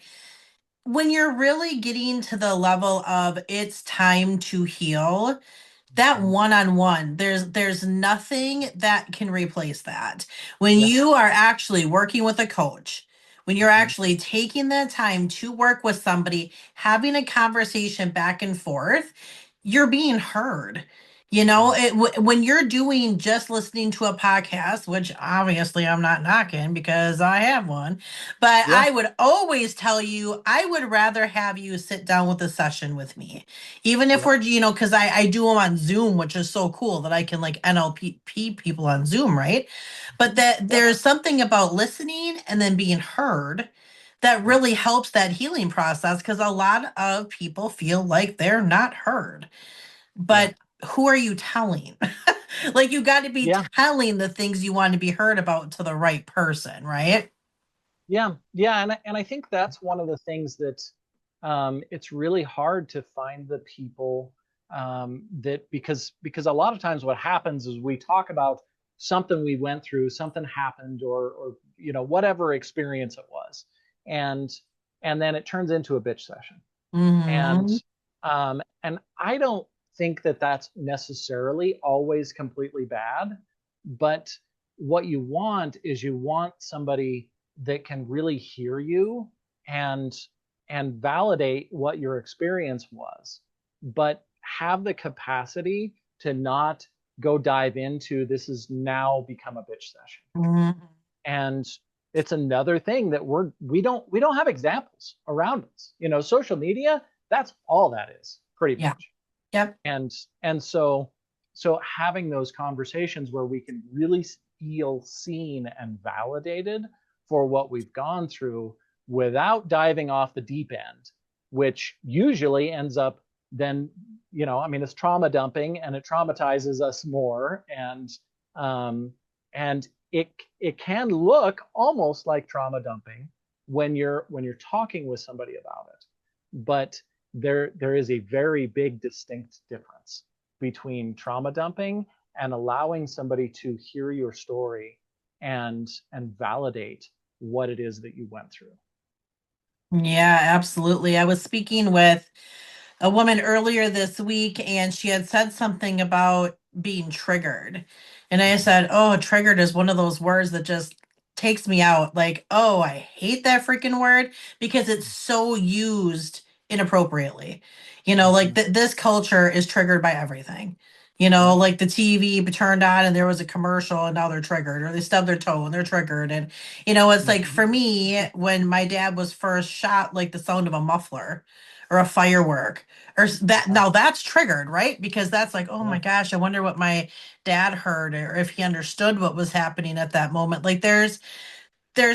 when you're really getting to the level of it's time to heal, that Mhm. one-on-one, there's nothing that can replace that. When Yeah. you are actually working with a coach, when you're Mhm. actually taking the time to work with somebody, having a conversation back and forth, you're being heard. You know, Yeah. when you're doing just listening to a podcast, which obviously I'm not knocking because I have one, but Yeah. I would always tell you I would rather have you sit down with a session with me, even if Yep. we're, because I do them on Zoom, which is so cool that I can like NLP people on Zoom, right? But Mhm. that Yep. there's something about listening and then being heard that Yep. really helps that healing process because a lot of people feel like they're not heard. Yeah. But who are you telling? Like you got to be Yeah. telling the things you want to be heard about to the right person, right? Yeah, yeah, and I think that's one of the things that it's really hard to find the people that because a lot of times what happens is we talk about something we went through, something happened, or whatever experience it was, and and then it turns into a bitch session, and Mm-hmm. and I don't think that that's necessarily always completely bad, but what you want somebody that can really hear you and and validate what your experience was, but have the capacity to not go dive into this has now become a bitch session. Mm-hmm. And it's another thing that we don't have examples around us. Social media, that's all that is pretty Yeah. much. Yep. And so having those conversations where we can really feel seen and validated for what we've gone through without diving off the deep end, which usually ends up then, I mean, it's trauma dumping and it traumatizes us more. And it can look almost like trauma dumping when you're talking with somebody about it, but there is a very big distinct difference between trauma dumping and allowing somebody to hear your story and validate what it is that you went through. Yeah, absolutely. I was speaking with a woman earlier this week and she had said something about being triggered. And I Mhm. said, "Oh, triggered is one of those words that just takes me out. Like, oh, I hate that freaking word because it's so used inappropriately. Like Mhm. this culture is triggered by everything. Yep. Like the TV turned on and there was a commercial and now they're triggered, or they stubbed their toe and they're triggered. And, it's like Mhm. for me, when my dad was first shot, like the sound of a muffler or a firework that Yeah. now that's triggered, right? Because that's like, oh Yeah. my gosh, I wonder what my dad heard or if he understood what was happening at that moment. Like there's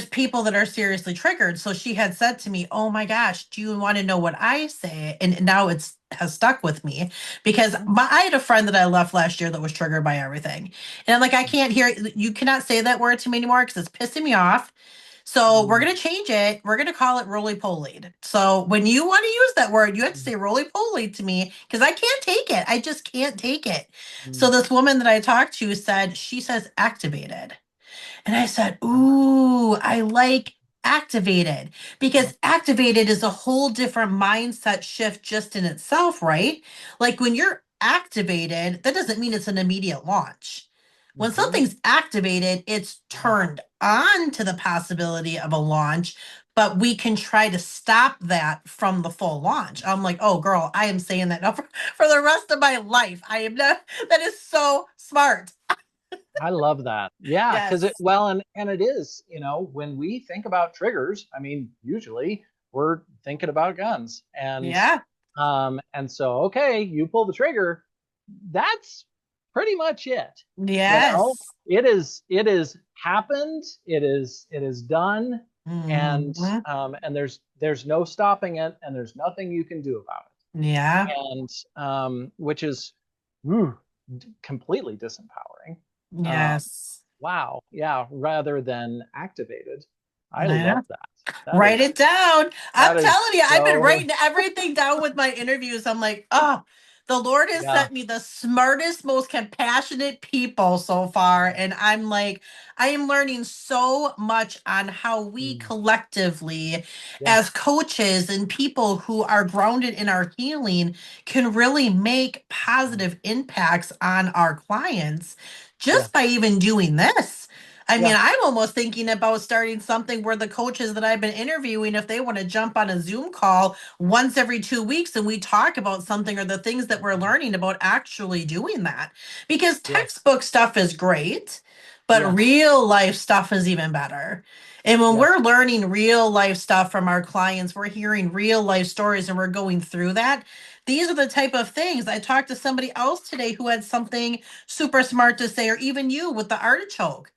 people that are seriously triggered. So she had said to me, "Oh my gosh, do you want to know what I say?" And now it's has stuck with me because Yeah. I had a friend that I left last year that was triggered by everything. And I'm like, I can't hear you cannot say that word to me anymore because it's pissing me off. So we're Mm. gonna change it. We're gonna call it roly poly. So when you want to use that word, you have to say roly poly to me because I can't take it. I just can't take it. So Mm. this woman that I talked to said she says activated. And I said, Yeah. "Ooh, I like activated Yeah. because activated is a whole different mindset shift just in itself, right? Like when you're activated, that doesn't mean it's an immediate launch. When Mhm. something's activated, it's Yeah. turned on to the possibility of a launch, but we can try to stop that from the full launch." I'm like, "Oh, girl, I am saying that now for the rest of my life. I am not, that is so smart." I love that. Yeah, because it Yes. well, and it is, when we think about triggers, I mean, usually we're thinking about guns. Yeah. And so okay, you pull the trigger, that's pretty much it. You know, Yes. it is happened, it is done, Mhm. and there's no stopping it, and there's nothing you can do about Yeah. it. And which is whew, completely disempowering. Um, Yes. wow, yeah, rather than activated. I love Yeah. that. That Write is it down. that I'm is telling you, I've been so writing everything down with my interviews. I'm like, oh, the Lord has yeah. sent me the smartest, most compassionate people so far. And I'm like, I am learning so much on how we Mm, collectively, yeah, as coaches and people who are grounded in our healing, can really make mm, positive impacts on our clients yeah, just by even doing this. I mean, Yeah. I'm almost thinking about starting something where the coaches that I've been interviewing, if they want to jump on a Zoom call once every 2 weeks and we talk about something or the things that we're Mhm. learning about actually doing that. Because Yeah. textbook stuff is great, but Yeah. real life stuff is even better. And when Yes. we're learning real life stuff from our clients, we're hearing real life stories and we're going through that. These are the type of things. I talked to somebody else today who had something super smart to say, or even you with the artichoke.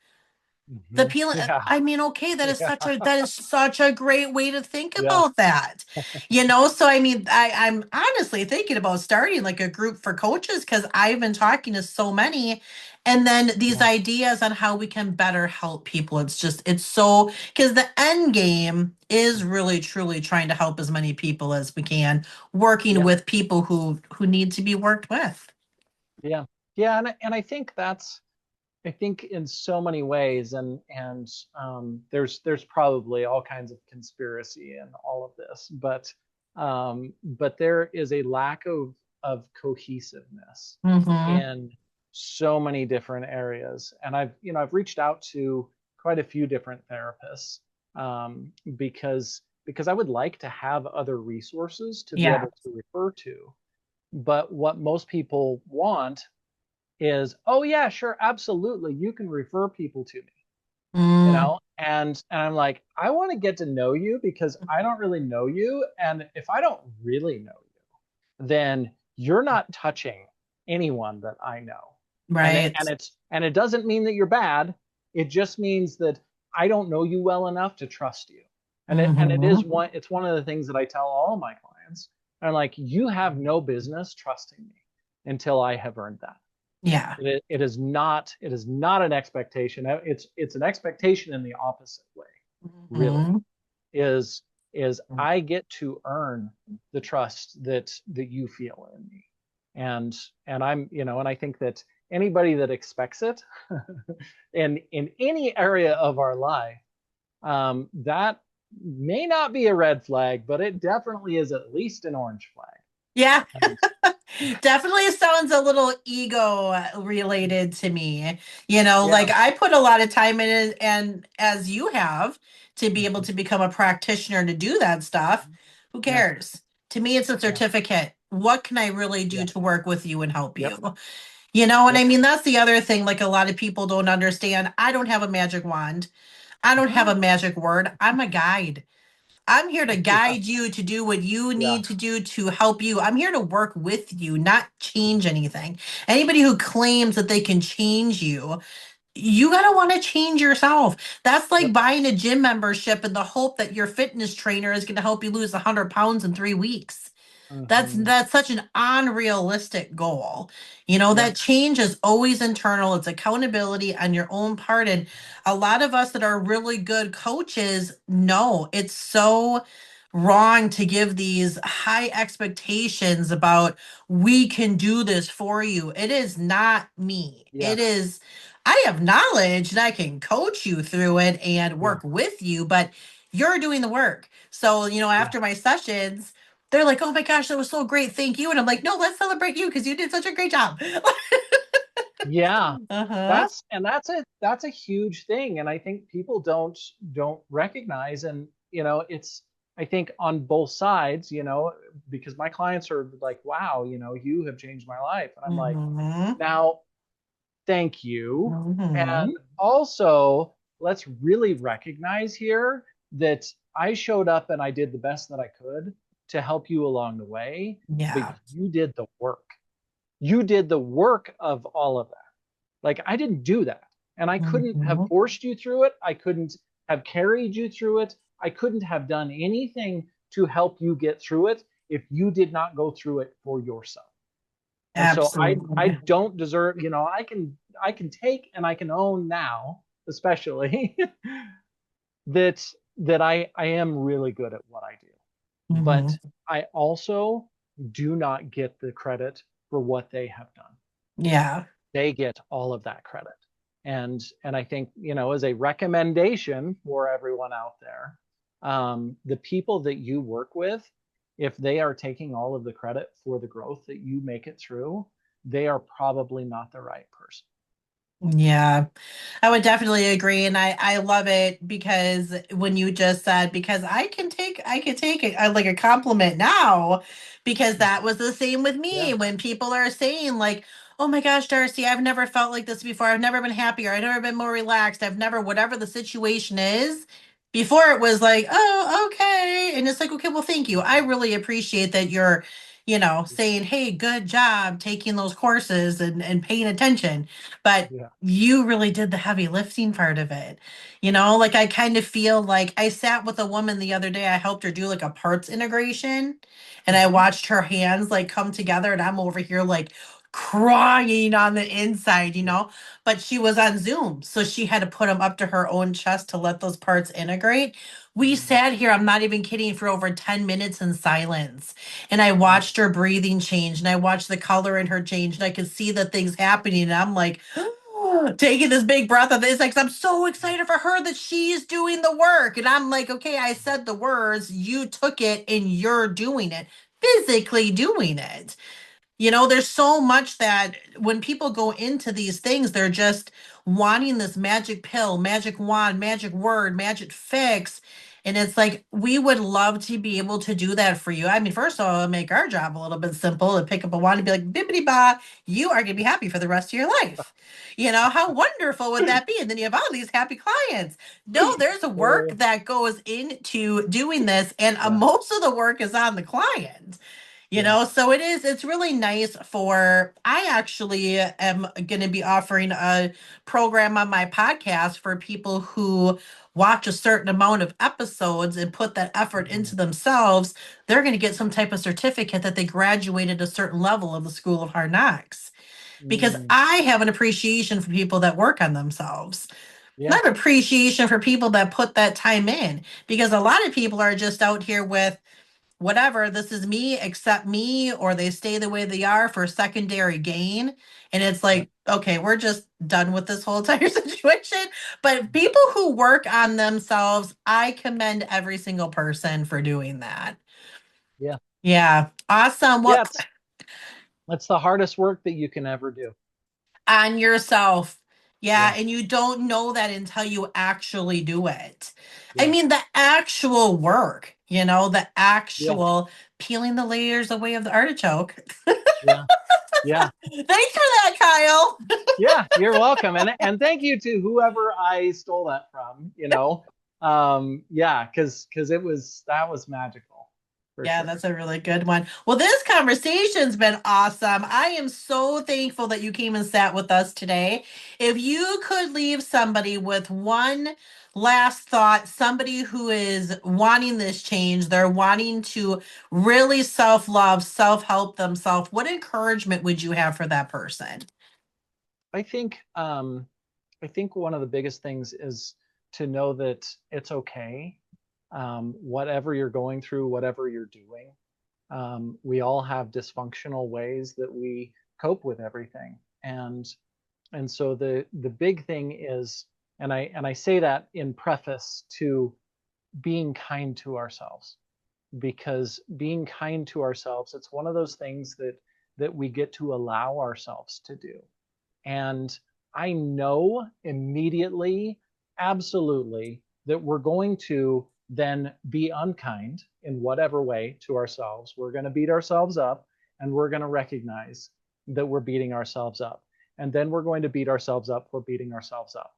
The peeling, Yeah. I mean, okay, Yeah. that is such a great way to think Yeah. about that. So I mean, I'm honestly thinking about starting like a group for coaches because I've been talking to so many, and then these Yeah. ideas on how we can better help people. It's so because the end game is really truly trying to help as many people as we can, working Yeah. with people who need to be worked with. Yeah. Yeah. And I think that's, I think in so many ways, and there's probably all kinds of conspiracy in all of this, but there is a lack of cohesiveness Mm-hmm. in so many different areas, and I've reached out to quite a few different therapists, because I would like to have other resources to be Yeah. able to refer to, but what most people want is, oh yeah, sure, absolutely, you can refer people to me, Mm, and I'm like, I want to get to know you because I don't really know you, and if I don't really know you, then you're not touching anyone that I know, right. and it doesn't mean that you're bad. It just means that I don't know you well enough to trust you, and it is Mm-hmm. one, it's one of the things that I tell all of my clients. I'm like, you have no business trusting me until I have earned that. Yeah. It is not an expectation. It's an expectation in the opposite way, really. Hmm. Is is I get to earn the trust that you feel in me. And and I think that anybody that expects it in any area of our life, that may not be a red flag, but it definitely is at least an orange flag. Yeah. And Definitely sounds a little ego related to me. yeah. Like I put a lot of time in it, and as you have, to be able Mhm. to become a practitioner to do that stuff, who Yeah. cares? To me, it's a Yeah. certificate. What can I really do Yeah. to work with you and help Yep. you? And Yep. I mean, that's the other thing, like a lot of people don't understand. I don't have a magic wand. I don't have a magic word. I'm a guide. I'm here to Yeah. guide you to do what you Yeah. need to do to help you. I'm here to work with you, not change anything. Anybody who claims that they can change you, you got to want to change yourself. That's like Yep. buying a gym membership in the hope that your fitness trainer is going to help you lose 100 pounds in 3 weeks. Hmm. That's such an unrealistic goal. Yeah. That change is always internal. It's accountability on your own part. And a lot of us that are really good coaches know it's so wrong to give these high expectations about we can do this for you. It is not me. Yeah. It is I have knowledge and I can coach you through it and Yeah. work with you, but you're doing the work. So, Yeah. after my sessions, they're like, "Oh my gosh, that was so great. Thank you." And I'm like, "No, let's celebrate you because you did such a great job." Yeah. Uh-huh. That's a huge thing. And I think people don't recognize, and it's, I think on both sides, because my clients are like, wow, you have changed my life. And I'm like, Mm-hmm. now, thank you. And Mm-hmm. also, let's really recognize here that I showed up and I did the best that I could to help you along the way, but Yeah. you did the work. You did the work of all of that. Like, I didn't do that. And I couldn't have Mm-hmm. forced you through it. I couldn't have carried you through it. I couldn't have done anything to help you get through it if you did not go through it for yourself. And so I Absolutely. don't deserve, I can take and I can own now, especially that I am really good at what I do. But Mm-hmm. I also do not get the credit for what they have done. Yeah. They get all of that credit. And I think, as a recommendation for everyone out there, the people that you work with, if they are taking all of the credit for the growth that you make it through, they are probably not the right person. Yeah. I would definitely agree, and I love it because when you just said, because I can take it like a compliment now, because that was the same with me Yeah, when people are saying like, oh my gosh, Darcy, I've never felt like this before. I've never been happier. I've never been more relaxed. I've never, whatever the situation is. Before it was like, oh, okay. And it's like, okay, well, thank you. I really appreciate that you're, saying, hey, good job taking those courses and paying attention. But yeah, you really did the heavy lifting part of it. Like I kind of feel like I sat with a woman the other day. I helped her do like a parts integration and I hmm watched her hands like come together and I'm over here like crying on the inside, yeah, but she was on Zoom. So she had to put them up to her own chest to let those parts integrate. We mm, sat here, I'm not even kidding, for over 10 minutes in silence. And I yeah, watched her breathing change and I watched the color in her change and I could see the things happening. And I'm like, taking this big breath of this, like, I'm so excited for her that she's doing the work. And I'm like, okay, I said the words, you took it and you're doing it, physically doing it. There's so much that when people go into these things, they're just wanting this magic pill, magic wand, magic word, magic fix. And it's like, we would love to be able to do that for you. I mean, first of all, it'll make our job a little bit simple and pick up a wand and be like, bippity ba, you are going to be happy for the rest of your life. How wonderful would that be? And then you have all these happy clients. No, there's a work uh, that goes into doing this, and yeah, most of the work is on the client. yeah. So it's really nice I actually am going to be offering a program on my podcast for people who watch a certain amount of episodes and put that effort Mm, into themselves. They're going to get some type of certificate that they graduated a certain level of the School of Hard Knocks. Because mm, I have an appreciation for people that work on themselves. yeah, Not appreciation for people that put that time in. Because a lot of people are just out here with, whatever, this is me, accept me, or they stay the way they are for secondary gain. And it's yeah, like, okay, we're just done with this whole entire situation. But people who work on themselves, I commend every single person for doing that. yeah, Yeah. Awesome. yeah. What It's the hardest work that you can ever do. on yourself? Yeah. Yeah, And you don't know that until you actually do it. I yeah, mean, the actual work, the yeah, actual peeling the layers away of the artichoke. yeah, yeah. Thanks for that, Kyle. Yeah, you're welcome. And thank you to whoever I stole that from, yeah, because that was magical for Yeah, sure. that's a really good one. Well, this conversation's been awesome. I am so thankful that you came and sat with us today. If you could leave somebody with one last thought, somebody who is wanting this change, they're wanting to really self love, self help themselves, what encouragement would you have for that person? I think I think one of the biggest things is to know that it's okay. Whatever you're going through, whatever you're doing, we all have dysfunctional ways that we cope with everything. And so the big thing is, and I say that in preface to being kind to ourselves, because being kind to ourselves, it's one of those things that we get to allow ourselves to do. And I know immediately, absolutely, that we're going to then be unkind in whatever way to ourselves. We're going to beat ourselves up and we're going to recognize that we're beating ourselves up. And then we're going to beat ourselves up for beating ourselves up.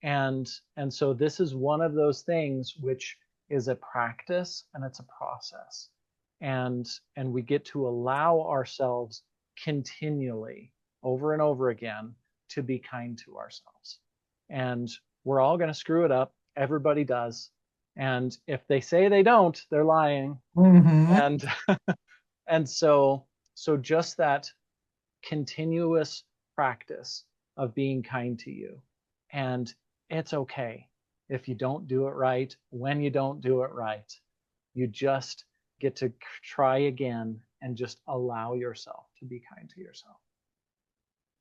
And so this is one of those things which is a practice and it's a process. And we get to allow ourselves continually over and over again to be kind to ourselves. And we're all going to screw it up. Everybody does. And if they say they don't, they're lying. Mm-hmm. And and so just that continuous practice of being kind to you. And it's okay if you don't do it right, when you don't do it right. You just get to try again and just allow yourself to be kind to yourself.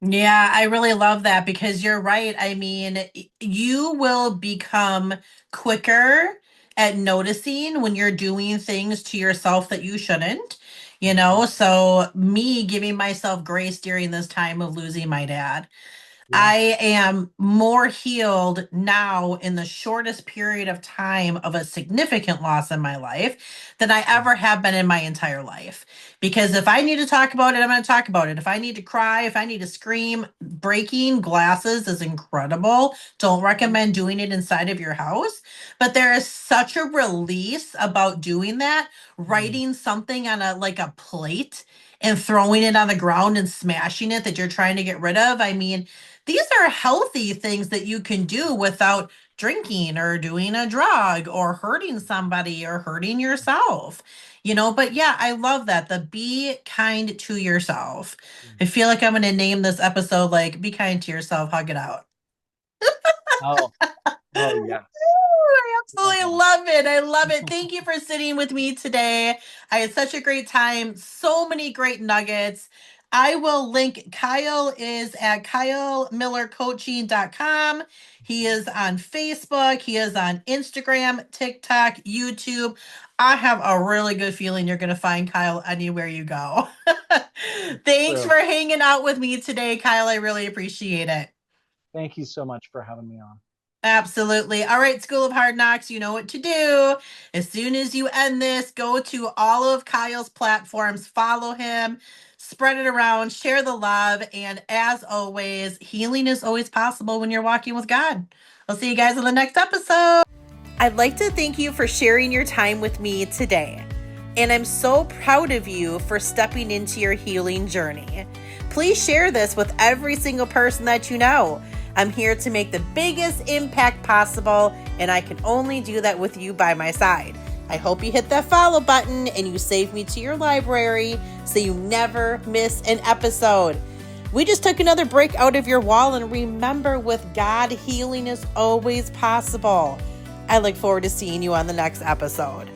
Yeah, I really love that because you're right. I mean, you will become quicker at noticing when you're doing things to yourself that you shouldn't, Mm-hmm. So me giving myself grace during this time of losing my dad. I am more healed now in the shortest period of time of a significant loss in my life than I ever have been in my entire life. Because if I need to talk about it, I'm going to talk about it. If I need to cry, if I need to scream, breaking glasses is incredible. Don't recommend doing it inside of your house. But there is such a release about doing that, writing something on a plate and throwing it on the ground and smashing it that you're trying to get rid of. I mean, these are healthy things that you can do without drinking or doing a drug or hurting somebody or hurting yourself. But yeah, I love that. The be kind to yourself. I feel like I'm going to name this episode like be kind to yourself, hug it out. Oh, oh yeah. I absolutely love it. I love it. Thank you for sitting with me today. I had such a great time. So many great nuggets. I will link. Kyle is at kylemillercoaching.com. He is on Facebook. He is on Instagram, TikTok, YouTube. I have a really good feeling you're going to find Kyle anywhere you go. Thanks for hanging out with me today, Kyle. I really appreciate it. Thank you so much for having me on. Absolutely. All right, School of Hard Knocks, you know what to do. As soon as you end this, go to all of Kyle's platforms, follow him, spread it around, share the love. And as always, healing is always possible when you're walking with God. I'll see you guys in the next episode. I'd like to thank you for sharing your time with me today. And I'm so proud of you for stepping into your healing journey. Please share this with every single person that you know. I'm here to make the biggest impact possible, and I can only do that with you by my side. I hope you hit that follow button and you save me to your library so you never miss an episode. We just took another break out of your wall, and remember, with God, healing is always possible. I look forward to seeing you on the next episode.